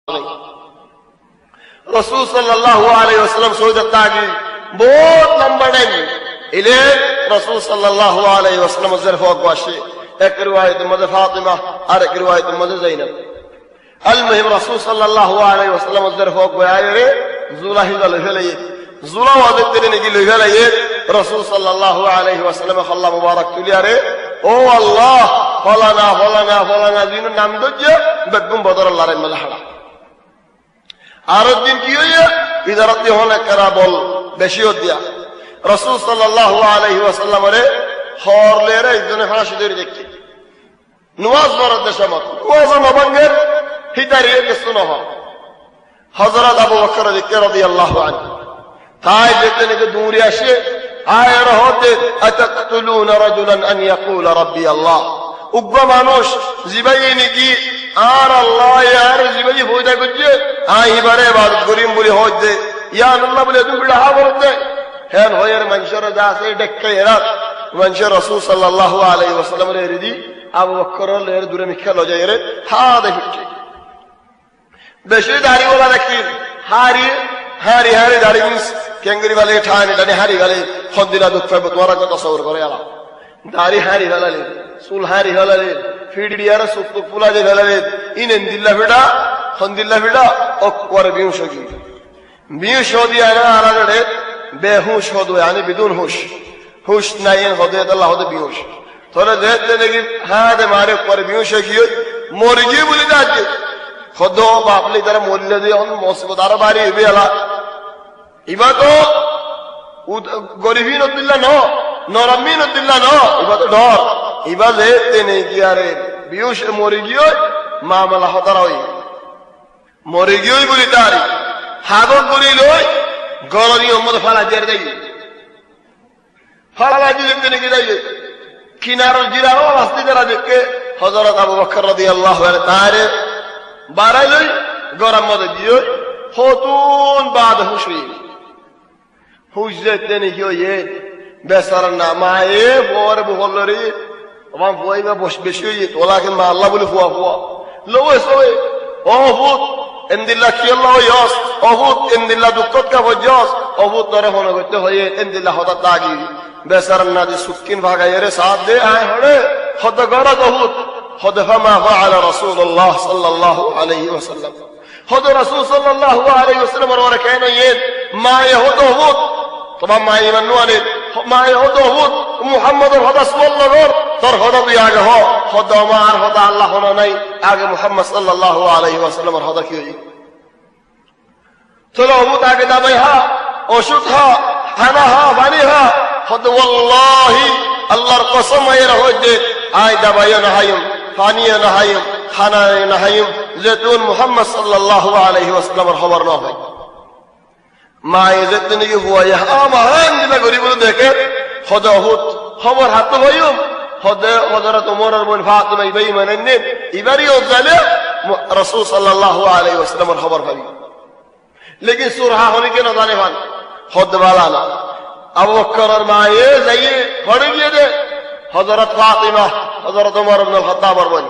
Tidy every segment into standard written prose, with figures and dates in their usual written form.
रसूल सल्लल्लाहु अलैहि वसल्लम सोचत ताकि बहुत लंबा टाइम इले रसूल सल्लल्लाहु अलैहि वसल्लम ज़रफ़ वाशे एक रिवायत मज़े फातिमा और एक रिवायत मज़े ज़ैनब अलमुहिम रसूल सल्लल्लाहु अलैहि वसल्लम ज़रफ़ गयारे रे जुलाहिदा लहले जुला वादत तेरे की लहले रसूल सल्लल्लाहु अलैहि वसल्लम खल्ला मुबारक तुलियारे ओ अल्लाह फलाना फलाना फलाना दिन नाम दज्जे बदबुम बदर अल्लाह रे मलहड़ा আর দিন কি হইয়া ইদারতি হলে করা বল বেশিও দিয়া রাসূল সাল্লাল্লাহু আলাইহি ওয়াসাল্লাম রে হরলে রে ইজনে ফাঁসি ধরে দেখি নামাজ পড়ার সময় নামাজ নবঙ্গের হিতারিয়ে কিছু না হয় হযরত আবু বকর রাদিয়াল্লাহু আনহু তাই দেখতে নাকি দূরে আসে আয়ের হতে আতাকতুলুনা রাজুলান আন ইয়াকুলা রাব্বি আল্লাহ উগ্র মানুষ জিবাই নাকি আর আল্লাহ ইয়ার জিবাই হইতা করছে আইবারে ইবাদত করিম বলি হইতে ইয়া আল্লাহ বলে তুমি বিড়া বলতে হেন হয়ের মানুষের যা আছে ডেকে এরা মানুষের রাসূল সাল্লাল্লাহু আলাইহি ওয়াসাল্লাম রে রিদি আবু বকর এর দূরে মিখাল যায় রে হা দেখি বেশি দাড়ি ওলা দেখি হারি হারি হারি দাড়ি মিস কেঙ্গরি वाले ঠানে ডানে হারি वाले খদিলা দুঃখ পাবে তোমার কথা তসওর করে আলা দাড়ি হারি वाले সুল হারি वाले ফিডিয়ার সুপ ফুলা যে वाले ইনেন দিল্লা ফিডা খদিলা ফিডা অকর বিউশগি বিউশদি আনা আলারে বেহুশ হদো yani বিদুন হুশ হুশ নাই হদে আল্লাহ হদে বিউশ তোরে যেতে নাকি হাদে মারে পরে বিউশগি মরগি বলি দাঁতে খদো বাপলি তারা মরলে দিয়ে অন মুসিবত আর বাড়ি হবে আলা ইবা তো গরিবিন দিল্লা ন নরমিন দিল্লা ন ইবা তো ডর ইবা যেতে নেই কি আরে বিউশ মরে গিয়ে মামলা হতার হই মরে গিয়ে বলি তারি হাগর করি লই গরনি মোহাম্মদ ফালা দিয়ে দেই ফালা দিয়ে দেখতে নাকি যাই কিনার জিরাও রাস্তা যারা দেখে হযরত আবু বকর রাদিয়াল্লাহু আনহু তারে বাড়াই লই গরম মধ্যে দিয়ে হতুন বাদ হুশরি হুশ যেতে নাকি হয়ে বেচারার নামায়ে বর বহলরি আমার বই বা বস বেশি হয়ে তোলাকে মা আল্লাহ বলে ফুয়া ফুয়া লওয়ে সওয়ে অহুত ইনদিল্লাহ কি আল্লাহ ইয়াস অহুত ইনদিল্লাহ দুঃখত কা বজাস অহুত তরে হন করতে হয়ে ইনদিল্লাহ হতা তাগি বেচারার নাদি সুকিন ভাগাইরে সাথ দে আয় হড়ে হদ গরদ অহুত হদ ফামা ফাআলা রাসূলুল্লাহ সাল্লাল্লাহু আলাইহি ওয়াসাল্লাম হদ রাসূল সাল্লাল্লাহু আলাইহি ওয়াসাল্লাম ওরা কেন ইয়েদ মা ইহুদ অহুত তোমার মা ইমানু আনে মা ইহুদ অহুত মুহাম্মদের হদা সাল্লাল্লাহু তোর হদা তুই আগে হ হদা আমার হদা আল্লাহ হনা নাই আগে মুহাম্মদ সাল্লাল্লাহু আলাইহি ওয়াসাল্লামের হদা কি হই চলো অহুত আগে দাবাই হা ওষুধ হা খানা হা বাড়ি হা হদ ওয়াল্লাহি আল্লাহর কসম এর হইতে আই দাবাই না হাইম পানি না হাইম খানা না হাইম যেতুন মুহাম্মদ সাল্লাল্লাহু আলাইহি ওয়াসাল্লামের খবর না হয় মা যেতে নাকি হুয়াইয়া আমার দিলা গরিব দেখে হদ অহুত খবর হাত হইম হদে হযরত ওমরের বোন ফাতিমা ইবাই মানেন ইবারিও জালে রাসূল সাল্লাল্লাহু আলাইহি ওয়াসাল্লামের খবর পাবি लेकिन सुरहा होने के न जाने वाल खुद वाला ना अबू बकर और माए जाइए पढ़ गए दे हजरत फातिमा हजरत उमर इब्न अल-खत्ताब और बनी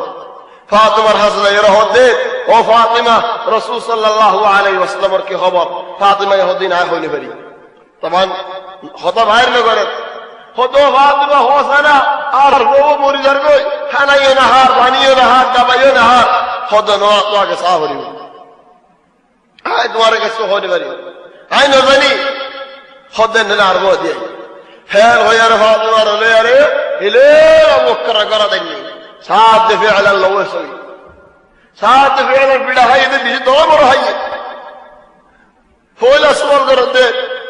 फातिमा हसन ये रहो दे ओ फातिमा रसूल सल्लल्लाहु अलैहि वसल्लम की खबर फातिमा यहूदी ना होने बरी तमाम खता बाहर में करे खुदो फातिमा होसना और वो मोरी जर गई खाना ये नहार पानी ये नहार दवाई नहार खुद नो तो के साहरी আয় তোমারে কাছে হতে পারি আয় না জানি হদে না আর বদি হেল হয়ার ফাতিমার হলে আরে ইলে আবু বকর করা দেনি সাদ ফিআল আল্লাহ ওয়াসি সাদ ফিআল বিড়া হাই দে দিছে তো বড় হাই ফয়লা সুয়াল করতে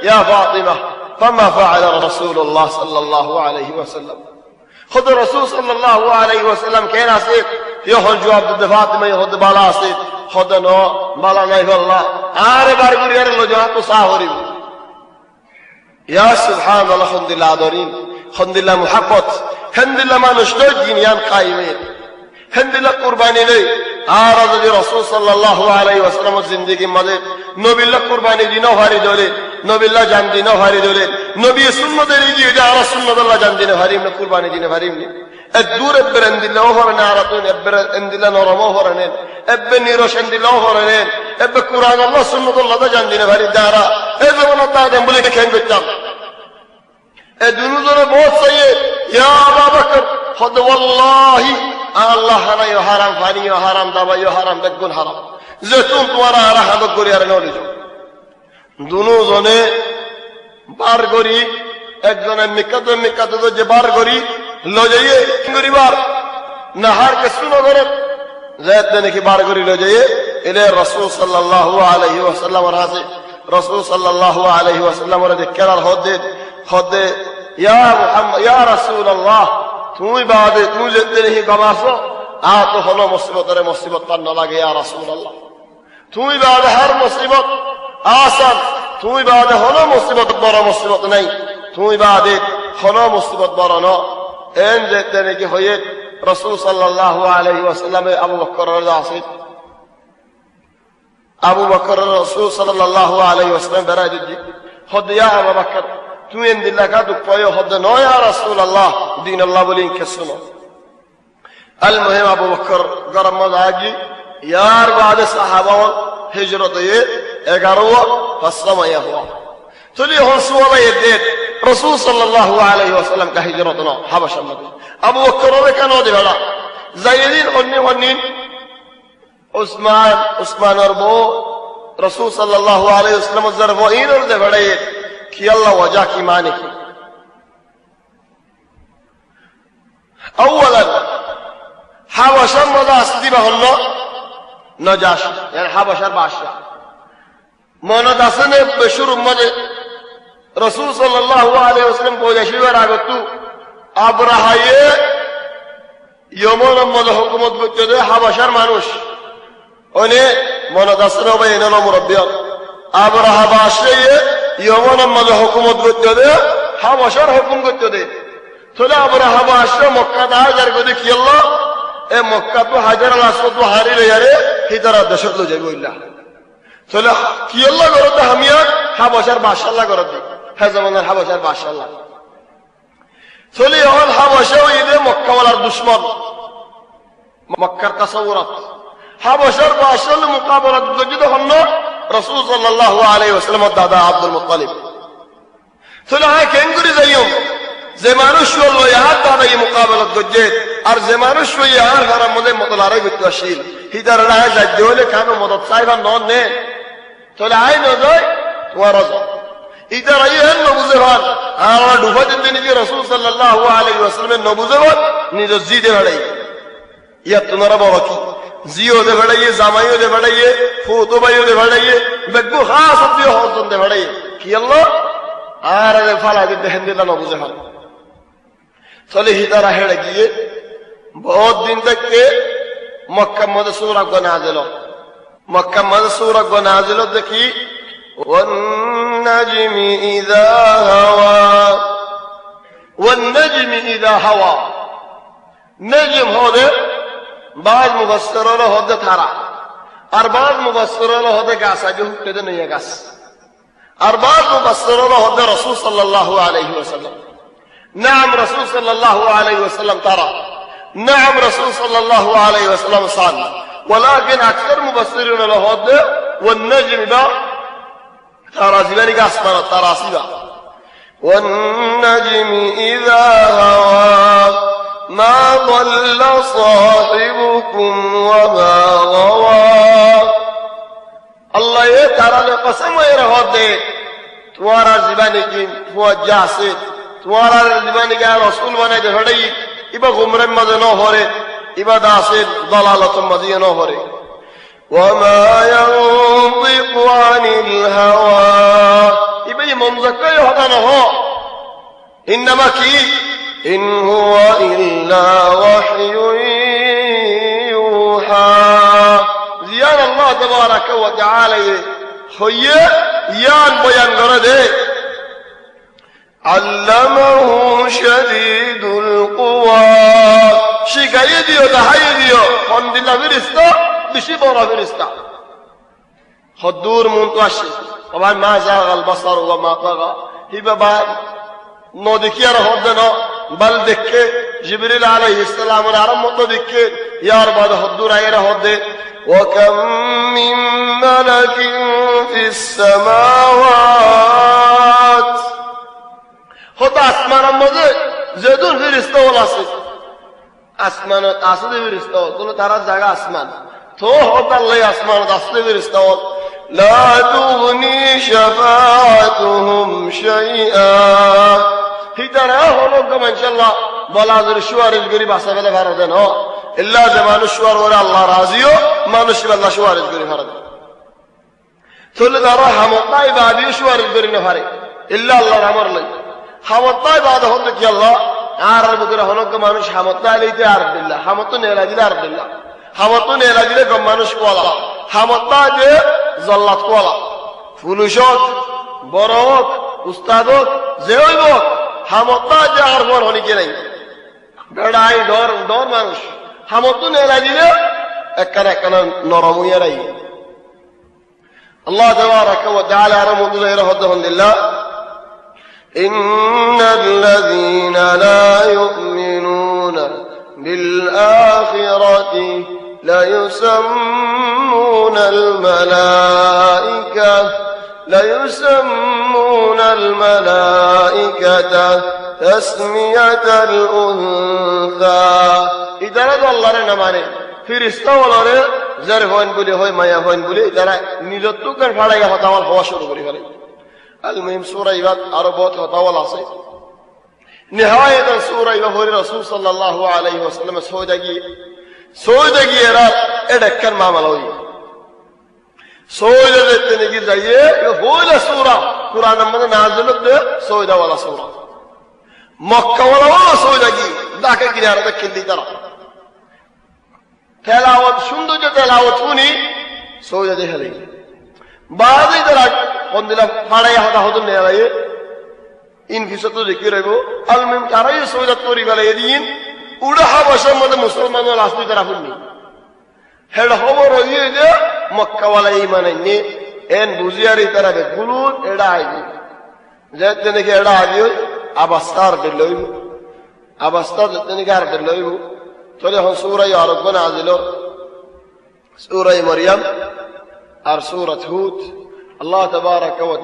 ইয়া ফাতিমা فما فعل رسول الله صلى الله عليه وسلم خذ رسول صلى الله عليه وسلم كان اسيت يهل جواب ضد فاطمه يهد بالا اسيت خدنو بالا নাই والله আরে বার গুরিয়ার লজা তো সাহরি ইয়া সুবহানাল্লাহ আলহামদুলিল্লাহ আদরিন আলহামদুলিল্লাহ মুহাব্বত আলহামদুলিল্লাহ মানুষ তো জিনিয়ান কায়েমে আলহামদুলিল্লাহ কুরবানি নেই আর যদি রাসূল সাল্লাল্লাহু আলাইহি ওয়াসাল্লামের জিন্দেগি মধ্যে নবিল্লাহ কুরবানি দিনও ভারী দলে নবিল্লাহ জান দিনও ভারী দলে নবী সুন্নতের গিয়ে যে আর সুন্নত আল্লাহ জান দিনে ভারিম না কুরবানি দিনে ভারিম নি দূর এব্বের এন্দিল্লাও হরেন আর তুই এব্বের এন্দিল্লা নরমও হরেন এব্বে নিরস এন্দিল্লাও হরেন এব্বে কুরআন আল্লাহ সুন্নত আল্লাহ জান দিনে ভারি দাঁড়া এই যেমন তাদের বলে খেয়ে করতাম এই দুজনে বহুত চাইয়ে ইয়া আবু বকর খদ ওয়াল্লাহি আল্লাহ হারাইও হারাম ফানিও হারাম দাবাইও হারাম বেগুন হারাম যে তোমারা আর হাদক করি আর নলিজ দুজনে বার করি একজনে মিকাতে যে বার করি লজাইয়ে গরিবার নাহার কে শুনো করে যাতে নাকি বার করি লজাইয়ে এলে রাসূল সাল্লাল্লাহু আলাইহি ওয়াসাল্লাম রাজি রাসূল সাল্লাল্লাহু আলাইহি ওয়াসাল্লাম এর দিকরার হদে ইয়া মুহাম্মদ ইয়া রাসূলুল্লাহ তুই বাদে তুই যেতে নাকি গমাসো আ তো হলো মুসিবত পান না লাগে ইয়া রাসূলুল্লাহ তুই বাদে হর মুসিবত আসান তুই বাদে হলো মুসিবত বড় মুসিবত নাই তুই বাদে হলো মুসিবত বড় ন এন যেতে নাকি হয়ে রাসূল সাল্লাল্লাহু আলাইহি ওয়াসাল্লাম আবু বকর রাজি আবু বকর রাসূল সাল্লাল্লাহু আলাইহি ওয়াসাল্লাম বেরাই দিজি হদ ইয়া আবু বকর তুই এন দিল্লা কা দুঃখ পায়ো হদ নয় ইয়া রাসূলুল্লাহ দিন আল্লাহ বলিন কে শুনো আল মুহিম আবু বকর গরম মজাগি ইয়ার বাদে সাহাবা হিজরত এ 11 ফসমায়া হুয়া চলি হসওয়ালা এদে রাসূল সাল্লাল্লাহু আলাইহি ওয়াসাল্লাম কা হিজরত ন হাবাশা মধ্যে আবু বকর রে কেন দিলা যাইদিন অন্য উসমান আর বো রাসূল সাল্লাল্লাহু আলাইহি ওয়াসাল্লাম জরব ইন দে বড়ে কি আল্লাহ ওয়াজা কি মানে কি اولا হাবাশা মধ্যে আসতি হলো নজাশি يعني হাবাশার বাদশা মনে আসনে বেশুর মধ্যে রাসূল সাল্লাল্লাহু আলাইহি ওয়াসাল্লাম বজাশিবার আগতু আবরাহায়ে ইয়মনের মধ্যে হুকুমত করতে দেয় হাবাশার মানুষ ওনে মনে আসনে হবে এনল মুরব্বী আবরাহা বাদশায়ে ইয়মনের মধ্যে হুকুমত করতে দেয় হাবাশার হুকুম করতে দেয় তাহলে আবরাহা বাদশা মক্কা দায় যার গদি কি আল্লাহ এ মক্কা তো হাজার আল আসওয়াদ হারিলে ইয়ারে হিদারা দেশত লো যাইব ইল্লাহ তাহলে কি আল্লাহ করতে হামিয়া হাবাশার বাদশাহ করতে হ্যাঁ জামানার হাবাশার বাদশাহ তাহলে এখন হাবাশা ইদে মক্কা ওয়ালার দুশমন মক্কার তাসাউরাত হাবাশার বাদশার মুকাবালা যদি হল রাসূল সাল্লাল্লাহু আলাইহি ওয়াসাল্লাম দাদা আব্দুল মুত্তালিব তাহলে হ্যাঁ কেন করে যাইও যে মানুষ হলো ইয়ার দাদা এই মুকাবালা করছে আর যে মানুষ ইয়ার ঘরের মধ্যে মতলারে বিত্তশীল হিদার রায় যাইতে হলে কেন মদত চাইবা নন নে তাহলে আয় না যায় তোমার রাজা ইদার আই হেন নবুজে ভাত আর ডুবা দিতে নিজে রাসূল সাল্লাল্লাহু আলাইহি ওয়াসাল্লামের নবুজে ভাত নিজ জিদে ভাড়াই ইয়া তোমারা বড় কি জিও দে ভাড়াইয়ে জামাইও দে ভাড়াইয়ে ফুতো ভাইও দে ভাড়াইয়ে বেগু খাস দিয়ে হজন দে ভাড়াইয়ে কি আল্লাহ আর ফালা দিতে হেন্দিলা নবুজে ভাত চলে হিদারা হেড়ে গিয়ে বহুত দিন থেকে মক্কা মধ্যে সূরা নাযিল মক্কা মধ্যে সূরা নাযিল দেখি والنجم إذا هوى والنجم إذا هوى نجم هذا بعض مفسرين هذا ترى أربعة مفسرين هذا قاس أجوه كده نيجا قاس أربعة مفسرين هذا رسول صلى الله عليه وسلم نعم رسول صلى الله عليه وسلم ترى نعم رسول صلى الله عليه وسلم صلى ولكن أكثر مفسرين له هذا والنجم ده ترازيباني قاسمنا تراسيبا والنجم إذا هوى ما ضل صاحبكم وما غوى الله يترى لقسم ويرهده توارا زباني كين فوجه سيد توارا زباني قال رسول وانا جهدي إبا غمرم مدنو هوري إبا داسد ضلالة مدينو هوري وما ينطق عن الهوى إبا منزكا يهدنه إنما كي إن هو إلا وحي يوحى زيان الله تبارك وتعالى خي يان بيان غرده علمه شديد القوى شكايديو تحيديو حمد الله فرستا بشي بورا فرستا خدور منتوشي طبعا ما زاغ البصر وما طغى هبا নদী কি আর হদ্দে ন বল দেখে জিবরিল আলাইহিস সালামের আরম্ভ দেখে ইয়ার বাদ হদ্দুর আয়েরা হদ্দে وكم من ملك في السماوات হতো আসমানের মধ্যে যেদুন ফেরেশতা আছে আসমানত আসলে ফেরেশতা হলো তারা জায়গা আসমান তো হতো আল্লাহ আসমানত আসলে ফেরেশতা لا تغني شفاعتهم شيئا হিতারা হলো ইনশাআল্লাহ বলা যদি সুয়ারিশ গরিব আসা বলে ভাড়া দেন ইল্লা যে মানুষ সুয়ার করে আল্লাহ রাজিও মানুষ আল্লাহ সুয়ারিশ গরি ভাড়া দেন তাহলে তারা হামতাই বাদিও সুয়ারিশ গরি না ভারে ইল্লা আল্লাহর আমর নাই হামতাই বাদ হতে কি আল্লাহ আর বুকের হনক মানুষ হামতাই লইতে আর বিল্লাহ হামত নেলা দিলে আর বিল্লাহ হামত নেলা দিলে গম মানুষ কোয়ালা হামতা যে জল্লাত কোয়ালা পুলিশ হোক বড় হোক উস্তাদ হোক যে হইব হামতা যে আর বড় হনিকে নাই বেড়াই ডর ডর মানুষ হামত নেলা দিলে একখানা একখানা নরম হইয়া রাই আল্লাহ তাবারাকা ওয়া তাআলা আরমুদুল্লাহ রাহমাতুল্লাহ ইন্নাল্লাযীনা লা ইউমিনুনা বিল আখিরাতি লা ইউসাম্মুনাল মালাইকা لا يسمون الملائكة تسمية الأنثى إذا رضى الله لنا ماني ফেরেশতা ওলারে যার হইন বলে হয় মায়া হইন বলে তারা নিজত্ব কার ফাড়াইয়া হতাওয়াল হওয়া শুরু করে ফেলে আল মুহিম সূরা ইবাদ আরো বহুত হতাওয়াল আছে নিহায়াত সূরা ইবাদ হরি রাসূল সাল্লাল্লাহু আলাইহি ওয়াসাল্লাম সৌদাগি এরা এডাক্কার মামলা হই সৌদা দেখতে নাকি যাইয়ে হইলা সূরা কুরআন মধ্যে নাযিল হতে সৌদা ওয়ালা সূরা মক্কা ওয়ালা সৌদাগি ডাকে কিনারে দেখলি তারা তেলাওয়াত সুন্দর যে তেলাওয়াত শুনি সৌদা দেখে লাগি বাদে তারা বন্দিলা ফাড়াইয়া হতা হতো নেয়া লাগে ইন ফিসত দেখি রইব আলমিন তারাই সৌদা তৈরি বেলা এদিন উড়া হাবাসের মধ্যে মুসলমানের আসলি তারা শুননি হেড খবর হইয়ে যে মক্কাওয়ালা ইমান আইনে এন বুঝিয়ারি তারা বেগুলুন এডা আইনি যেতে নাকি এডা আইনি আবাস্তার দিলইব আবাস্তার যেতে নাকি আর দিলইব তাহলে এখন সূরা আরব নাযিল সূরা মারইয়াম আর সূরা হুদ আল্লাহ তাবারাকা ওয়া